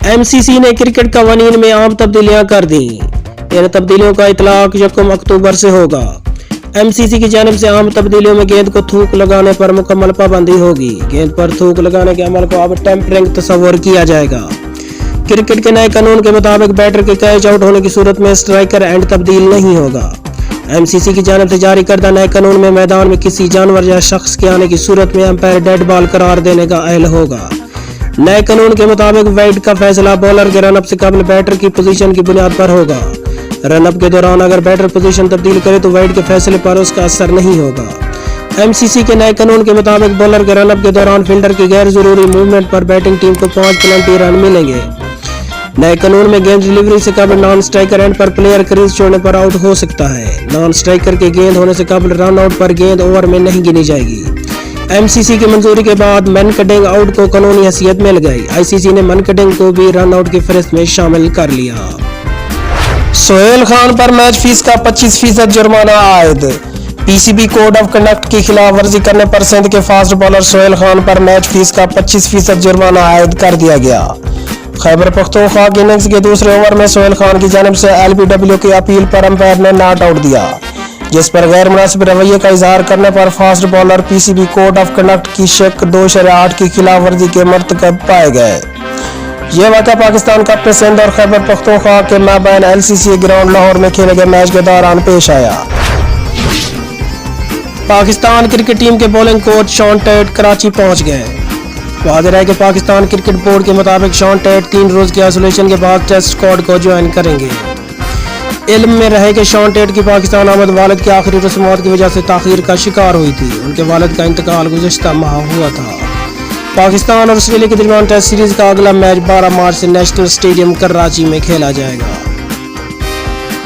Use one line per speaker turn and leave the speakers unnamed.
MCC ने cricket कवानीन में आम तब्दीलियां कर दी। इन तब्दीलियों का इतलाक 1 अक्टूबर से होगा। MCC की जानिब से आम तब्दीलियों में गेंद को थूक लगाने पर मुकम्मल पाबंदी होगी। गेंद पर थूक लगाने के अमल को अब टेम्परिंग तस्वर किया जाएगा। क्रिकेट के नए कानून के मुताबिक बैटर के कैच आउट होने की सूरत में स्ट्राइकर एंड तब्दील नहीं होगा। MCC की जानिब से जारी करदा नए कानून में मैदान में किसी जानवर या शख्स के आने की सूरत में अंपायर डेड बॉल करार देने का अहल होगा। नए कानून के मुताबिक वाइड का फैसला बॉलर के रनअप से कबल बैटर की पोजीशन की बुनियाद पर होगा। रनअप के दौरान अगर बैटर पोजीशन तब्दील करे तो वाइड के फैसले पर उसका असर नहीं होगा। MCC के नए कानून के मुताबिक बॉलर के रनअप के दौरान फील्डर की गैर जरूरी मूवमेंट पर बैटिंग टीम को 5 पेनल्टी रन मिलेंगे। नए कानून में गेंद डिलीवरी से कबल नॉन स्ट्राइकर एंड पर प्लेयर क्रीज छोड़ने पर आउट हो सकता है। नॉन स्ट्राइकर के गेंद होने से कबल रन आउट पर गेंद ओवर में नहीं गिनी जाएगी। MCC की मंजूरी के बाद मन कटिंग आउट को कानूनी हैसियत मिल गई। ICC ने मन कटिंग को भी रन आउट की फहरिस्त में शामिल कर लिया।
सोहेल खान पर मैच फीस का 25% जुर्माना आयद। PCB कोड ऑफ कंडक्ट की खिलाफ वर्जी करने पर सिंध के फास्ट बॉलर सोहेल खान पर मैच फीस का 25% जुर्माना आयद कर दिया गया। खैबर पख्तूनख्वा की इनिंग्स के दूसरे ओवर में सोहेल खान की जानिब से LBW की अपील पर अंपायर ने नॉट आउट दिया, जिस पर गैर मुनासिब रवैये का इजहार करने पर fast bowler PCB code of conduct की शेक 2/8 की खिलाफ वर्जी के मर्तकब पाए गए। ये वाक़या पाकिस्तान कप में सिंध और खैबर पख्तूनख्वा के माबैन LCC ग्राउंड लाहौर में खेले गए मैच के दौरान पेश आया।
पाकिस्तान क्रिकेट टीम के bowling coach Shaun Tait Karachi पहुंच गए। वाज़ेह है कि पाकिस्तान क्रिकेट बोर्ड के मुताबिक शॉन टेट 3 रोज के आइसोलेशन के बाद टेस्ट स्क्वाड को ज्वाइन करेंगे। इल्म में रहे कि शॉन टेट की पाकिस्तान आमद वालिद की आखिरी रस्मात की वजह से ताखीर का शिकार हुई थी। उनके वालिद का इंतकाल गुज़श्ता माह हुआ था। पाकिस्तान और ऑस्ट्रेलिया के दरमियान टेस्ट सीरीज का अगला मैच 12 मार्च से नेशनल स्टेडियम कराची में खेला जाएगा।